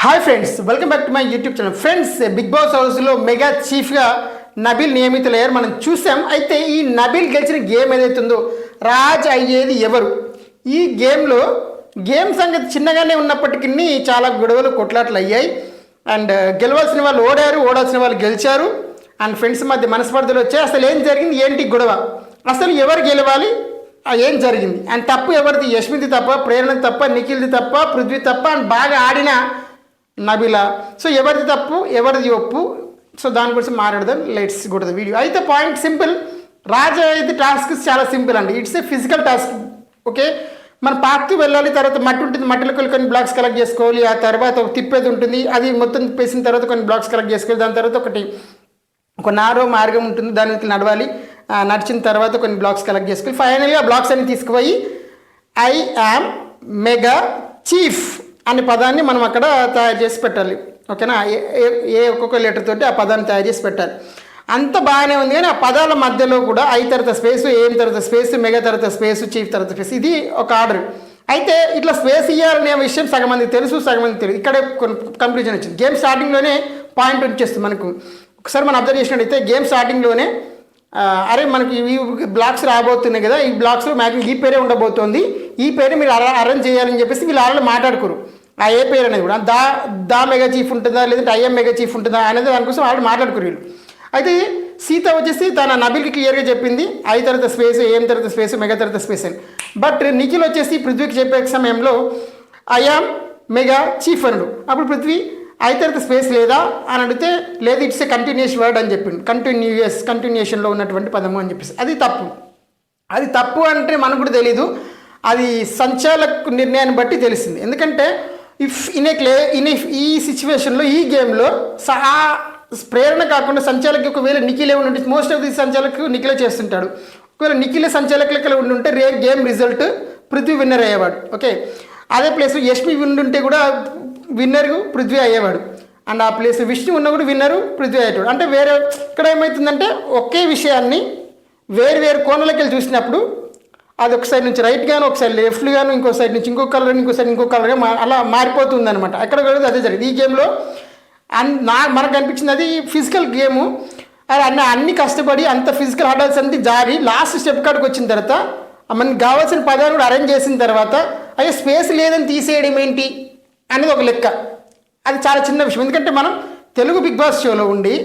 Hi friends, welcome back to my YouTube channel. Friends, Bigg Boss హౌస్లో mega చీఫ్గా నబీల్ నియమితులయ్యారు. మనం చూసాం. అయితే ఈ నబీల్ గెలిచిన గేమ్ ఏదైతుందో రాజ్ అయ్యేది ఎవరు? ఈ గేమ్ సంగతి చిన్నగానే ఉన్నప్పటికీ చాలా గొడవలు కొట్లాట్లు అయ్యాయి. అండ్ గెలవాల్సిన వాళ్ళు ఓడాల్సిన వాళ్ళు గెలిచారు. అండ్ ఫ్రెండ్స్ మధ్య మనస్పర్ధలు వచ్చాయి. అసలు ఏం జరిగింది, ఏంటి గొడవ, అసలు ఎవరు గెలవాలి, ఏం జరిగింది, అండ్ తప్పు ఎవరిది? యష్మిది తప్ప, ప్రేరణది తప్ప, నిఖిల్ది తప్ప, పృథ్వీ తప్ప, అండ్ బాగా ఆడిన నబీలా. సో ఎవరిది తప్పు, ఎవరిది ఒప్పు? సో దాని గురించి మాట్లాడదాం. Let's go to the video. అయితే పాయింట్ సింపుల్. రాజా అయితే టాస్క్ చాలా సింపుల్ అండి. It's a physical task. Okay, మనం పాక్తూ వెళ్ళాలి. తర్వాత మట్టి ఉంటుంది, మట్టిలో కొన్ని బ్లాక్స్ కలెక్ట్ చేసుకోవాలి. ఆ తర్వాత ఒక తిప్పేది ఉంటుంది, అది మొత్తం తిప్పేసిన తర్వాత కొన్ని బ్లాక్స్ కలెక్ట్ చేసుకోవాలి. దాని తర్వాత ఒక నారో మార్గం ఉంటుంది, దానికి నడవాలి. నడిచిన తర్వాత కొన్ని బ్లాక్స్ కలెక్ట్ చేసుకోవాలి. ఫైనల్గా బ్లాక్స్ అన్ని తీసుకుపోయి ఐ యామ్ మెగా చీఫ్ అనే పదాన్ని మనం అక్కడ తయారు చేసి పెట్టాలి. ఓకేనా? ఒక్కొక్క లెటర్ తోటి ఆ పదాన్ని తయారు చేసి పెట్టాలి. అంత బాగానే ఉంది. కానీ ఆ పదాల మధ్యలో కూడా ఐ తర్వాత స్పేసు, ఏం తర్వాత స్పేసు, మెగా తర్వాత స్పేసు, చీఫ్ తర్వాత స్పేస్, ఇది ఒక ఆర్డర్. అయితే ఇట్లా స్పేస్ ఇవ్వాలనే విషయం సగం మందికి తెలుసు, సగం మందికి తెలియదు. ఇక్కడే కంక్లూజన్ వచ్చింది. గేమ్ స్టార్టింగ్లోనే పాయింట్ వచ్చేస్తుంది మనకు. ఒకసారి మనం అబ్జర్వ్ చేసినట్టయితే గేమ్ స్టార్టింగ్లోనే అరే మనకి ఈ బ్లాక్స్ రాబోతున్నాయి కదా, ఈ బ్లాక్స్లో మ్యాక్సిమం ఈ పేరే ఉండబోతోంది, ఈ పేరు మీరు అరేంజ్ చేయాలని చెప్పేసి వీళ్ళు ఆల్రెడీ మాట్లాడుకోరు. ఆ ఏ పేరు అనేది కూడా దా మెగా చీఫ్ ఉంటుందా, లేదంటే ఐఎం మెగా చీఫ్ ఉంటుందా అనేది దానికోసం ఆల్రెడీ మాట్లాడుకోరు వీళ్ళు. అయితే సీత వచ్చేసి తన నబిల్కి క్లియర్గా చెప్పింది ఐ తర్వాత స్పేస్, ఏం తర్వాత స్పేస్, మెగా తర్వాత స్పేస్ అని. బట్ నిఖిల్ వచ్చేసి పృథ్వీకి చెప్పే సమయంలో ఐఎమ్ మెగా చీఫ్ అనడు. అప్పుడు పృథ్వీ ఐ తర్వాత స్పేస్ లేదా అని అడిగితే లేదు, ఇట్స్ ఏ కంటిన్యూస్ వర్డ్ అని చెప్పిండు. కంటిన్యూషన్లో ఉన్నటువంటి పదము అని చెప్పేసి అది తప్పు. అది తప్పు అంటే మనకు కూడా తెలీదు, అది సంచాలక నిర్ణయాన్ని బట్టి తెలిసింది. ఎందుకంటే ఈ సిచ్యువేషన్లో, ఈ గేమ్లో ప్రేరణ కాకుండా సంచాలకి ఒకవేళ నిఖిలే ఉండి, మోస్ట్ ఆఫ్ ది సంచాలకు నిఖిలే చేస్తుంటాడు. ఒకవేళ నిఖిలే సంచాలకులు ఉండుంటే గేమ్ రిజల్ట్ పృథ్వీ విన్నర్ అయ్యేవాడు. ఓకే, అదే ప్లేస్ యష్మి ఉండుంటే కూడా విన్నర్ పృథ్వీ అయ్యేవాడు. అండ్ ఆ ప్లేస్ విష్ణు ఉన్న కూడా విన్నరు పృథ్వీ అయ్యేవాడు. అంటే వేరే ఇక్కడ ఏమవుతుందంటే ఒకే విషయాన్ని వేరు కోణాలకి వెళ్ళి చూసినప్పుడు అది ఒక సైడ్ నుంచి రైట్ గాను, ఒక సైడ్ లెఫ్ట్ గాను, ఇంకో సైడ్ నుంచి ఇంకో కలర్, ఇంకో సైడ్ ఇంకో కలర్గా అలా మారిపోతుంది అనమాట. ఎక్కడ కూడా అదే జరిగింది ఈ గేమ్లో. మనకు అనిపించింది అది ఫిజికల్ గేము. అది అన్ని కష్టపడి అంత ఫిజికల్ హర్డల్స్ అంతా జారి లాస్ట్ స్టెప్ కాడికి వచ్చిన తర్వాత మనకి కావాల్సిన పదాలు కూడా అరేంజ్ చేసిన తర్వాత అయ్యే స్పేస్ లేదని తీసేయడం ఏంటి అనేది ఒక లెక్క. అది చాలా చిన్న విషయం. ఎందుకంటే మనం తెలుగు బిగ్ బాస్ షోలో ఉండి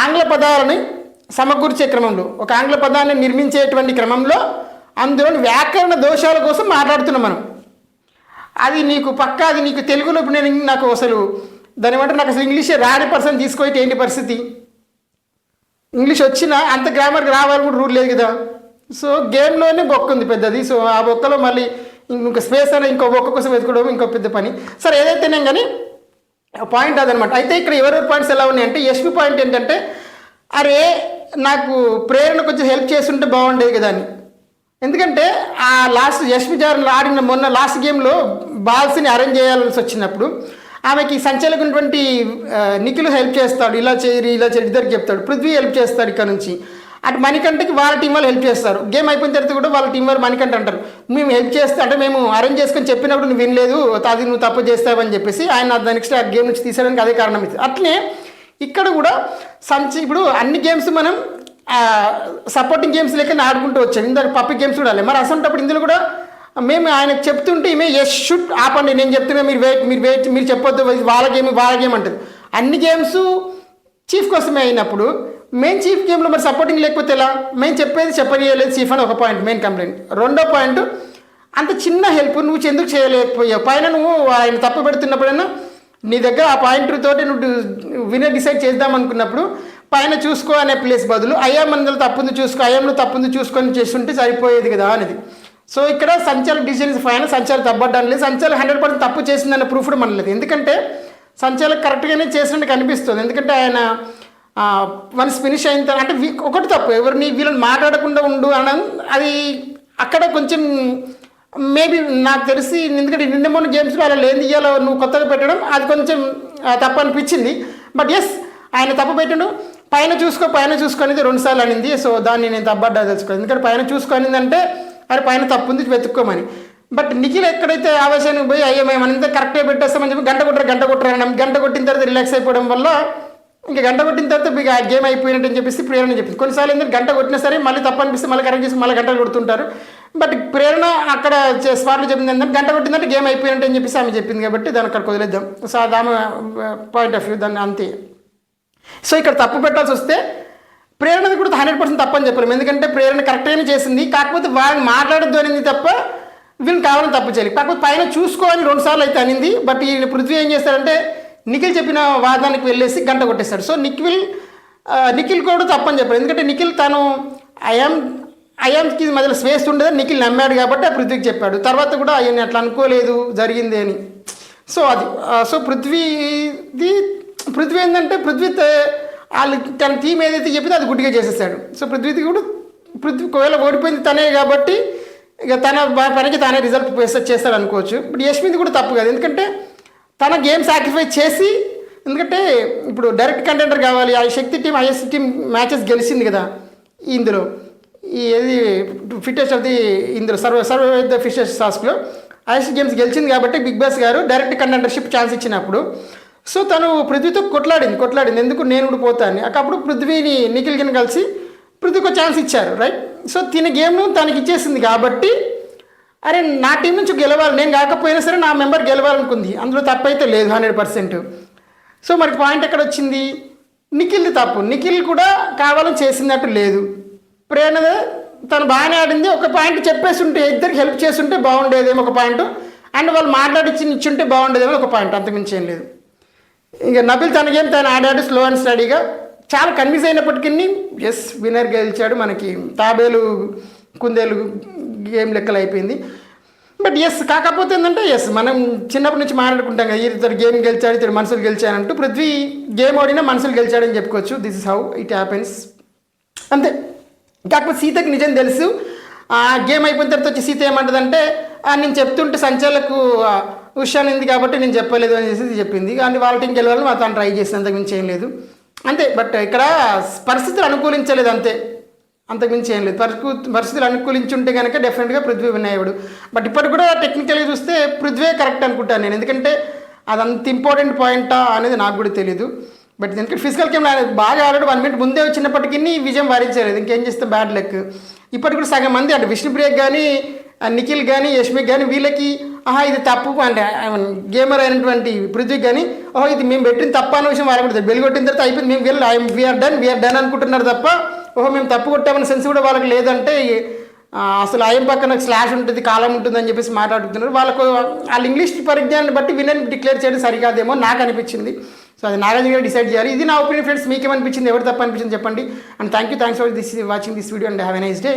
ఆంగ్ల పదాలని సమకూర్చే క్రమంలో, ఒక ఆంగ్ల పదాన్ని నిర్మించేటువంటి క్రమంలో అందులోని వ్యాకరణ దోషాల కోసం మాట్లాడుతున్నాం మనం. అది నీకు తెలుగులో నాకు అసలు దాని ఏమంటే నాకు అసలు ఇంగ్లీషే రాని పర్సన్ తీసుకోయితే ఏంటి పరిస్థితి? ఇంగ్లీష్ వచ్చినా అంత గ్రామర్కి రావాలి కూడా రూల్ లేదు కదా. సో గేమ్లోనే బొక్క ఉంది పెద్దది. సో ఆ బొక్కలో మళ్ళీ ఇంకొక స్పేస్ అని ఇంకో బొక్క కోసం వెతుకోవడం ఇంకో పెద్ద పని. సరే, ఏదైతేనే కానీ పాయింట్ అదనమాట. అయితే ఇక్కడ ఎవరెవరి పాయింట్స్ ఎలా ఉన్నాయంటే, యష్మి పాయింట్ ఏంటంటే అరే నాకు ప్రేరణ కొంచెం హెల్ప్ చేస్తుంటే బాగుండేది కదా అని. ఎందుకంటే ఆ లాస్ట్ యష్మి జార్ ఆడిన మొన్న లాస్ట్ గేమ్లో బాల్స్ని అరేంజ్ చేయాల్సి వచ్చినప్పుడు ఆమెకి సంచలకున్నటువంటి నిఖిల్ హెల్ప్ చేస్తాడు, ఇలా చేయరు ఇద్దరికి చెప్తాడు. పృథ్వీ హెల్ప్ చేస్తాడు ఇక్కడ నుంచి. అటు మణికంఠకి వాళ్ళ టీం వాళ్ళు హెల్ప్ చేస్తారు. గేమ్ అయిపోయిన తర్వాత కూడా వాళ్ళ టీం వాళ్ళు మణికంఠ అంటారు మేము హెల్ప్ చేస్తా అంటే మేము అరేంజ్ చేసుకొని చెప్పినప్పుడు నువ్వు వినలేదు, అది నువ్వు తప్పు చేస్తావని చెప్పేసి ఆయన నెక్స్ట్ ఆ గేమ్ నుంచి తీసేయడానికి అదే కారణం అవుతుంది. అట్లనే ఇక్కడ కూడా ఇప్పుడు అన్ని గేమ్స్ మనం సపోర్టింగ్ గేమ్స్ లెక్క ఆడుకుంటూ వచ్చాం. ఇందాక పబ్లిక్ గేమ్స్ కూడా మరి అసంటప్పుడు ఇందులో కూడా మేము ఆయనకు చెప్తుంటే ఈమె ఎస్ షుడ్ ఆపండి, నేను చెప్తున్నా మీరు వెయిట్ మీరు చెప్పొద్దు, వాళ్ళ గేమ్ అంటుంది. అన్ని గేమ్స్ చీఫ్ కోసమే అయినప్పుడు మెయిన్ చీఫ్ గేమ్లో మరి సపోర్టింగ్ లేకపోతే ఎలా? మేము చెప్పేది చెప్పలేదు చీఫ్ అని ఒక పాయింట్, మెయిన్ కంప్లైంట్. రెండో పాయింట్, అంత చిన్న హెల్ప్ నువ్వు ఎందుకు చేయలేకపోయావు? పైన నువ్వు ఆయన తప్పు పెడుతున్నప్పుడైనా నీ దగ్గర ఆ పాయింట్ తోటి నువ్వు వినర్ డిసైడ్ చేద్దాం అనుకున్నప్పుడు పైన చూసుకో అనే ప్లేస్ బదులు ఐఎం అందులో తప్పుంది చూసుకో, ఐఎంలో తప్పుంది చూసుకొని చేస్తుంటే సరిపోయేది కదా అనేది. సో ఇక్కడ సంచాలక డిసిజన్స్ పైన సంచాలక తప్పడ్డం లేదు, సంచాలక 100% తప్పు చేసిందన్న ప్రూఫ్ కూడా మనలేదు. ఎందుకంటే సంచాలక కరెక్ట్గానే చేసినట్టు కనిపిస్తుంది. ఎందుకంటే ఆయన వన్స్ ఫినిష్ అయిన తర్వాత అంటే ఒకటి తప్పు వీళ్ళని మాట్లాడకుండా ఉండు అనడం, అది అక్కడ కొంచెం మేబీ నాకు తెలిసి, ఎందుకంటే నిన్న మొన్న గేమ్స్లో అలా లేని ఇయ్యాలో నువ్వు కొత్తగా పెట్టడం అది కొంచెం తప్పు అనిపించింది. బట్ ఎస్, ఆయన తప్పు పెట్టాడు. పైన చూసుకొనేది 2 సార్లు అనింది. సో దాన్ని నేను తప్పడ్డా తెలుసుకోవాలి. ఎందుకంటే పైన చూసుకొనిందంటే అది పైన తప్పు ఉంది వెతుక్కోమని. బట్ నిఖిల్ ఎక్కడైతే ఆవేశానికి పోయి అయ్యో మేము అంతా కరెక్ట్గా పెట్టేస్తామని చెప్పి గంట కొట్టరు గంట కొట్టిన తర్వాత రిలాక్స్ అయిపోవడం వల్ల ఇంకా గంట కొట్టిన తర్వాత మీకు ఆ గేమ్ అయిపోయినట్టు అని చెప్పేసి ప్రేరణ చెప్పింది. కొన్నిసార్లు ఏంటంటే గంట కొట్టినా సరే మళ్ళీ తప్పు అనిపిస్తే మళ్ళీ కరెక్ట్ చేసి మళ్ళీ గంటలు కొడుతుంటారు. బట్ ప్రేరణ అక్కడ స్పాట్లో చెప్పింది ఏంటంటే గంట కొట్టిందంటే గేమ్ అయిపోయినట్టు అని చెప్పేసి ఆమె చెప్పింది కాబట్టి దాన్ని అక్కడికి వదిలేద్దాం. సో అది ఆమె పాయింట్ ఆఫ్ వ్యూ, దాన్ని అంతే. సో ఇక్కడ తప్పు పెట్టాల్సి వస్తే ప్రేరణది కూడా 100% తప్పని చెప్పలేము. ఎందుకంటే ప్రేరణ కరెక్ట్గానే చేసింది, కాకపోతే వాళ్ళని మాట్లాడద్దు అనింది తప్ప వీళ్ళని కావాలని తప్పు చేయాలి. కాకపోతే పైన చూసుకోవాలని 2 సార్లు అయితే అనింది. బట్ ఈ పృథ్వీ ఏం చేస్తారంటే నిఖిల్ చెప్పిన వాదానికి వెళ్ళేసి గంట కొట్టేస్తాడు. సో నిఖిల్ కూడా తప్పని చెప్పారు. ఎందుకంటే నిఖిల్ తను అయామ్కి మధ్యలో స్పేస్ ఉండేది నిఖిల్ నమ్మాడు కాబట్టి ఆ పృథ్వీకి చెప్పాడు. తర్వాత కూడా ఆయన అట్లా అనుకోలేదు జరిగింది అని. సో అది సో పృథ్వీ ఏంటంటే వాళ్ళు తన టీం ఏదైతే చెప్పిందో అది గుడ్డిగా చేసేసాడు. సో పృథ్వీ ఒకవేళ ఓడిపోయింది తనే కాబట్టి ఇక తన పనికి తానే రిజల్ట్ చేస్తాడు అనుకోవచ్చు. బట్ యష్మిది కూడా తప్పు కాదు, ఎందుకంటే తన గేమ్ సాక్రిఫైస్ చేసి, ఎందుకంటే ఇప్పుడు డైరెక్ట్ కంటెండర్ కావాలి. ఆ శక్తి టీం ఐఎస్ టీం మ్యాచెస్ గెలిచింది కదా ఇందులో, ఏది ఫిట్టెస్ట్ ఆఫ్ ది ఇందులో సర్వే ద ఫిట్టెస్ట్ టాస్క్లో ఐఎస్ గేమ్స్ గెలిచింది కాబట్టి బిగ్ బాస్ గారు డైరెక్ట్ కంటెండర్షిప్ ఛాన్స్ ఇచ్చినప్పుడు సో తను పృథ్వీతో కొట్లాడింది ఎందుకు నేను కూడా పోతాను. అప్పుడు పృథ్వీని నిఖిల్ని కలిసి పృథ్వీకి ఛాన్స్ ఇచ్చారు, రైట్. సో తిన గేమ్ను తనకి ఇచ్చేసింది కాబట్టి అరే నా టీం నుంచి గెలవాలి, నేను కాకపోయినా సరే నా మెంబర్ గెలవాలనుకుంది, అందులో తప్పైతే లేదు 100%. సో మరి పాయింట్ ఎక్కడ వచ్చింది? నిఖిల్ది తప్పు. నిఖిల్ కూడా కావాలని చేసినట్టు లేదు. ప్రేరణ తను బాగానే ఆడింది, ఒక పాయింట్ చెప్పేసి ఉంటే ఇద్దరికి హెల్ప్ చేస్తుంటే బాగుండేదేమో ఒక పాయింట్, అండ్ వాళ్ళు ఇచ్చుంటే బాగుండేదేమో ఒక పాయింట్, అంతకుమించి ఏం లేదు. ఇక నబిల్ తన గేమ్ తను ఆడాడు స్లో అండ్ స్టడీగా, చాలా కన్విన్స్ అయినప్పటికీ ఎస్ విన్నర్ గెలిచాడు. మనకి తాబేలు కుందేలు గేమ్ లెక్కలు అయిపోయింది. బట్ ఎస్ కాకపోతే ఏంటంటే ఎస్ మనం చిన్నప్పటి నుంచి మాట్లాడుకుంటాం కదా, ఇతడు గేమ్ గెలిచాడు ఇతడు మనసులు గెలిచాడంటూ. పృథ్వీ గేమ్ ఓడినా మనసులు గెలిచాడని చెప్పుకోవచ్చు. This is how it happens, అంతే. కాకపోతే సీతకి నిజం తెలుసు. ఆ గేమ్ అయిపోయిన తర్వాత వచ్చి సీత ఏమంటుందంటే నేను చెప్తుంటే సంచాలకు ఉషాన్ ఉంది కాబట్టి నేను చెప్పలేదు అని చెప్పింది. కానీ వాళ్ళ టీం గెలవాలని మా తను ట్రై చేసింది, అంతకుమించి ఏం లేదు, అంతే. బట్ ఇక్కడ పరిస్థితులు అనుకూలించలేదు, అంతకుమించి ఏం లేదు. పరిస్థితులు అనుకూలించుంటే కనుక డెఫినెట్గా పృథ్వీ విన్ అయ్యాడు. బట్ ఇప్పటికి కూడా టెక్నికల్గా చూస్తే పృథ్వీ కరెక్ట్ అనుకుంటాను నేను, ఎందుకంటే అది అంత ఇంపార్టెంట్ పాయింటా అనేది నాకు కూడా తెలీదు. బట్ ఎందుకంటే ఫిజికల్ గేమ్ బాగా ఆడాడు, 1 మినిట్ ముందే వచ్చినప్పటికీ విజయం వారించలేదు. ఇంకేం చేస్తే బ్యాడ్ లక్. ఇప్పటికి కూడా సగం మంది అంటే విష్ణుప్రియకి కానీ నిఖిల్ కానీ యష్మికి కానీ వీళ్ళకి ఇది తప్పు అంటే గేమర్ అయినటువంటి పృథ్వీకి కానీ ఇది మేము పెట్టిన తప్ప అన్న విషయం వాళ్ళకి కూడా బెల్ కొట్టిన తర్వాత అయిపోయింది, మేము వెళ్ళి వీఆర్ డన్ అనుకుంటున్నారు తప్ప మేము తప్పు కొట్టామన్న సెన్స్ కూడా వాళ్ళకి లేదంటే అసలు ఆయన పక్కన స్లాష్ ఉంటుంది కాలం ఉంటుందని చెప్పేసి మాట్లాడుతున్నారు. వాళ్ళ ఇంగ్లీష్ పరిజ్ఞానాన్ని బట్టి విన్నర్ డిక్లేర్ చేయడం సరికాదేమో నాకు అనిపించింది. సో అది నాగార్జున గారు డిసైడ్ చేయాలి. ఇది నా ఒపీనియన్ ఫ్రెండ్స్. మీకు ఏమనిపించింది, ఎవరు తప్పు అనిపించింది చెప్పండి. And thanks for watching this video and have a nice day.